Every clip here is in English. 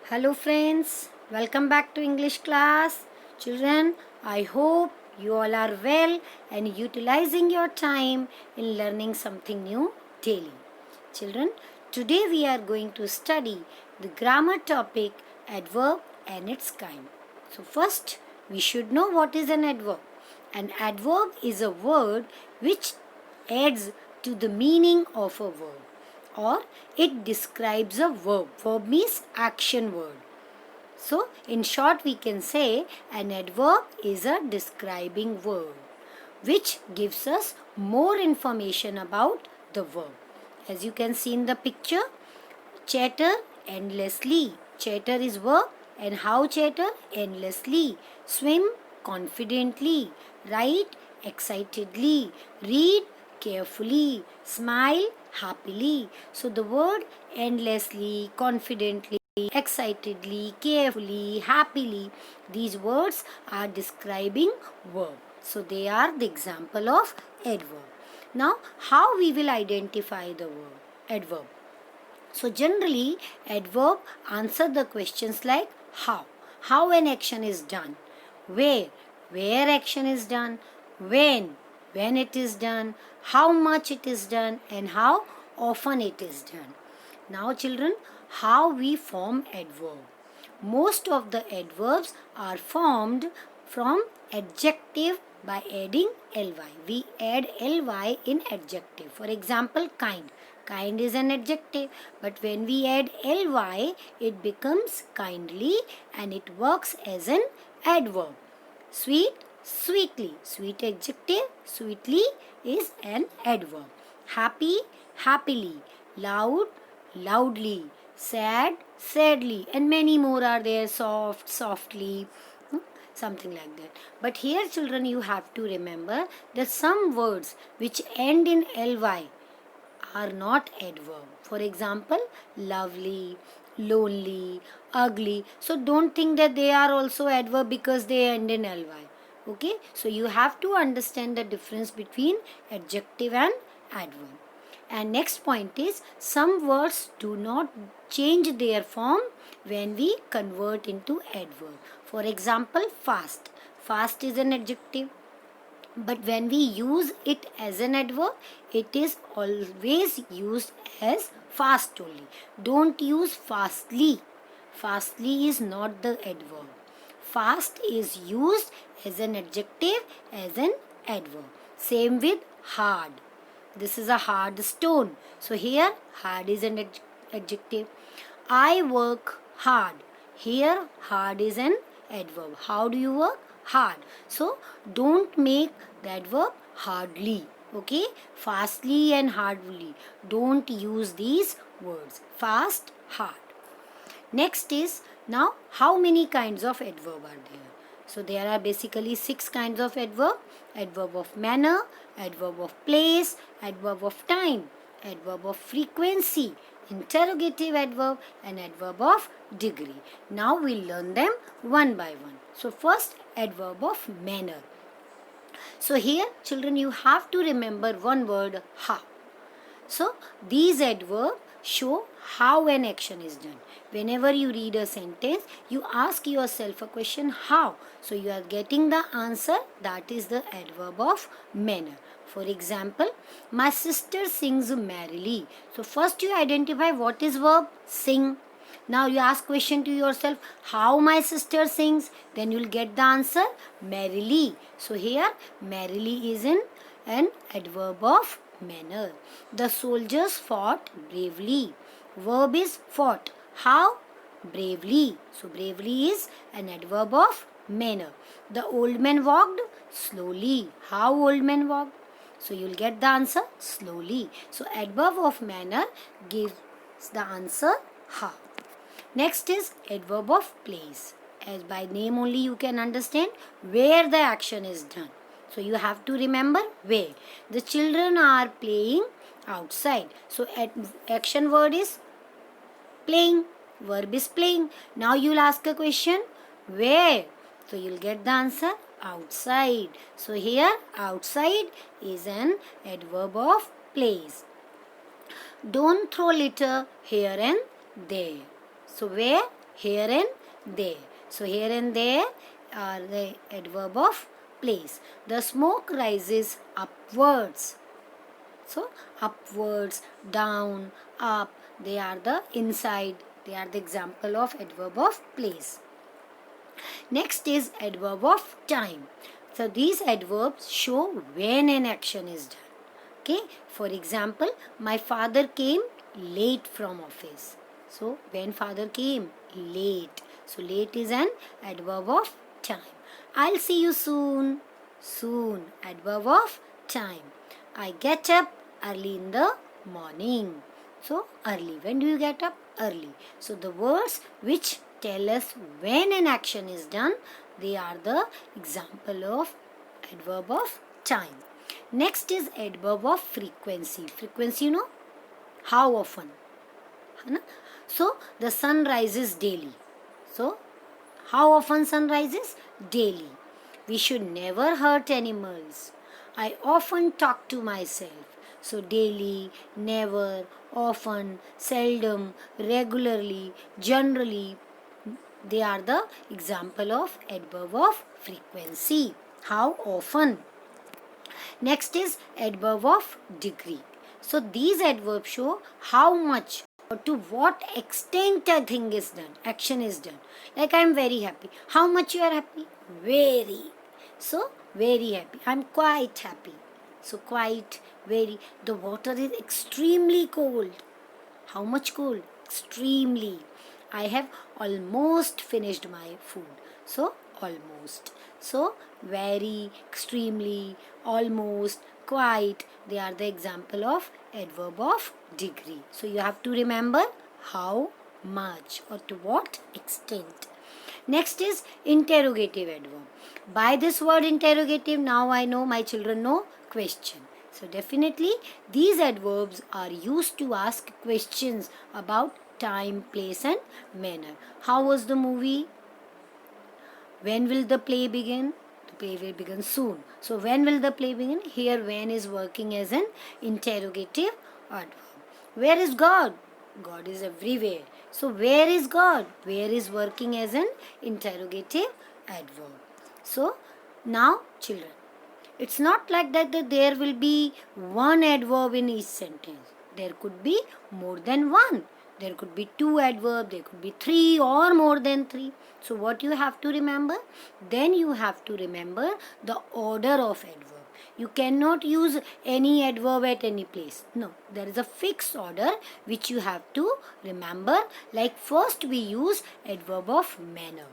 Hello friends, welcome back to English class. Children, I hope you all are well and utilizing your time in learning something new daily. Children, today we are going to study the grammar topic adverb and its kind. So first, we should know what is an adverb. An adverb is a word which adds to the meaning of a word or it describes a verb. Verb means action word. So, in short, we can say an adverb is a describing word which gives us more information about the verb. As you can see in the picture, chatter endlessly. Chatter is verb and how chatter? Endlessly. Swim confidently. Write excitedly. Read carefully. Smile happily. So the word endlessly, confidently, excitedly, carefully, happily, these words are describing verb. So they are the example of adverb. Now how we will identify the word adverb? So generally, adverb answer the questions like how an action is done, where action is done, when it is done, how much it is done, and how often it is done. Now, children, how we form adverb? Most of the adverbs are formed from adjective by adding ly. We add ly in adjective. For example, kind. Kind is an adjective, but when we add ly, it becomes kindly and it works as an adverb. Sweet, sweetly. Sweet adjective, sweetly is an adverb. Happy, happily. Loud, loudly. Sad, sadly. And many more are there. Soft, softly. Something like that. But here, children, you have to remember that some words which end in ly are not adverb. For example, lovely, lonely, ugly. So don't think that they are also adverb because they end in ly. Okay? So you have to understand the difference between adjective and adverb. And next point is some words do not change their form when we convert into adverb. For example, fast. Fast is an adjective. But when we use it as an adverb, it is always used as fast only. Don't use fastly. Fastly is not the adverb. Fast is used as an adjective, as an adverb. Same with hard. This is a hard stone. So here hard is an adjective. I work hard. Here hard is an adverb. How do you work? Hard. So don't make the adverb hardly. Okay? Fastly and hardly. Don't use these words. Fast, hard. Next is now how many kinds of adverb are there? So there are basically 6 kinds of adverb. Adverb of manner, adverb of place, adverb of time, adverb of frequency, interrogative adverb and adverb of degree. Now we'll learn them one by one. So first adverb of manner. So here children you have to remember one word how. So these adverbs show how an action is done. Whenever you read a sentence, you ask yourself a question how. So you are getting the answer, that is the adverb of manner. For example, my sister sings merrily. So first you identify what is verb sing. Now you ask question to yourself how my sister sings. Then you will get the answer merrily. So here merrily is an adverb of manner. The soldiers fought bravely. Verb is fought. How? Bravely. So bravely is an adverb of manner. The old man walked slowly. How old man walked? So you will get the answer slowly. So adverb of manner gives the answer how. Next is adverb of place. As by name only you can understand where the action is done. So you have to remember where. The children are playing outside. So action word is playing. Verb is playing. Now you will ask a question where. So you will get the answer outside. So here outside is an adverb of place. Don't throw litter here and there. So where? here and there. So here and there are the adverb of place. The smoke rises upwards. So upwards, down, up, they are the inside. They are the example of adverb of place. Next is adverb of time. So these adverbs show when an action is done. Okay, for example, my father came late from office. So when father came late. So late is an adverb of time. I'll see you soon. Soon, adverb of time. I get up early in the morning. So early. When do you get up? Early. So the words which tell us when an action is done, they are the example of adverb of time. Next is adverb of frequency. Frequency, you know, how often. So the sun rises daily. So how often sun rises? Daily. We should never hurt animals. I often talk to myself. So daily, never, often, seldom, regularly, generally, they are the example of adverb of frequency. How often. Next is adverb of degree. So these adverbs show how much or to what extent a thing is done, action is done. Like I am very happy. How much you are happy? Very. So very happy. I am quite happy. So quite, very. The water is extremely cold. How much cold? Extremely. I have almost finished my food. So almost. So very, extremely, almost, quite, they are the example of adverb of degree. So you have to remember how much or to what extent. Next is interrogative adverb. By this word interrogative, now I know, my children know, question. So definitely these adverbs are used to ask questions about time, place and manner. How was the movie? When will the play begin? The play will begin soon. So when will the play begin? Here when is working as an interrogative adverb. Where is God? God is everywhere. So where is God? Where is working as an interrogative adverb. So now children, it's not like that there will be one adverb in each sentence. There could be more than one. There could be two adverbs, there could be three or more than three. So what you have to remember? Then you have to remember the order of adverb. You cannot use any adverb at any place. No, there is a fixed order which you have to remember. Like first we use adverb of manner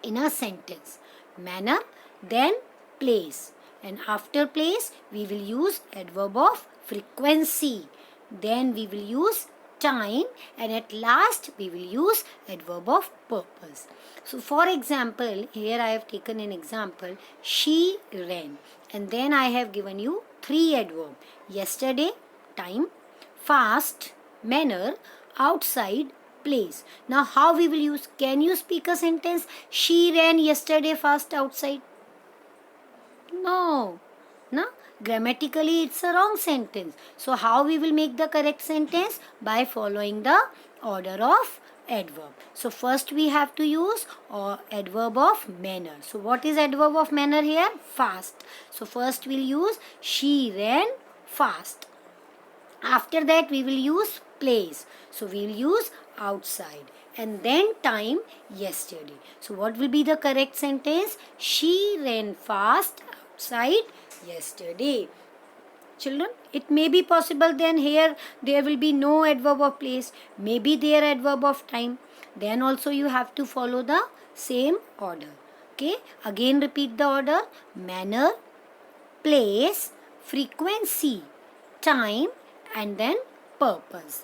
in a sentence. Manner, then place, and after place we will use adverb of frequency, then we will use time, and at last we will use adverb of purpose. So for example, here I have taken an example, she ran, and then I have given you three adverbs: yesterday, time; fast, manner; outside, place. Now how we will use? Can you speak a sentence? She ran yesterday fast outside. No. No? Grammatically it's a wrong sentence. So how we will make the correct sentence? By following the order of adverb. So first we have to use adverb of manner. So what is adverb of manner here? Fast. So first we'll use she ran fast. After that we will use place. So we will use outside. And then time, yesterday. So what will be the correct sentence? She ran fast outside yesterday. Children, it may be possible then here there will be no adverb of place. Maybe there adverb of time. Then also you have to follow the same order. Okay, again repeat the order: manner, place, frequency, time, and then purpose.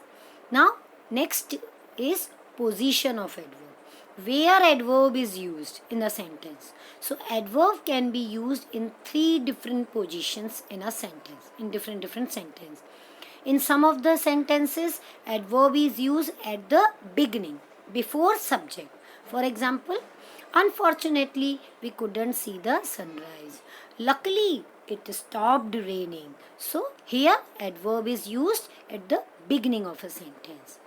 Now next is position of adverb. Where adverb is used in a sentence. So adverb can be used in three different positions in a sentence, in different sentences. In some of the sentences, adverb is used at the beginning, before subject. For example, unfortunately, we couldn't see the sunrise. Luckily, it stopped raining. So here adverb is used at the beginning of a sentence.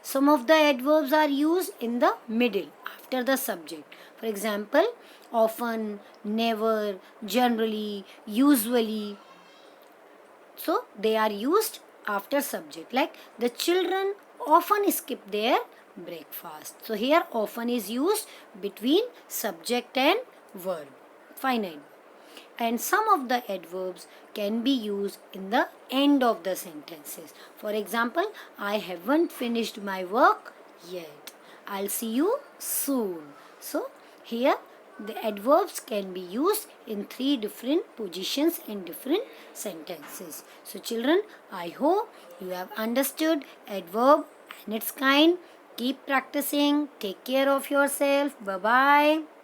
some of the adverbs are used in the middle after the subject. For example, often, never, generally, usually. So they are used after subject. Like the children often skip their breakfast. So here often is used between subject and verb. Finite. And some of the adverbs can be used in the end of the sentences. For example, I haven't finished my work yet. I'll see you soon. So here the adverbs can be used in 3 different positions in different sentences. So children, I hope you have understood adverb and its kind. Keep practicing. Take care of yourself. Bye bye.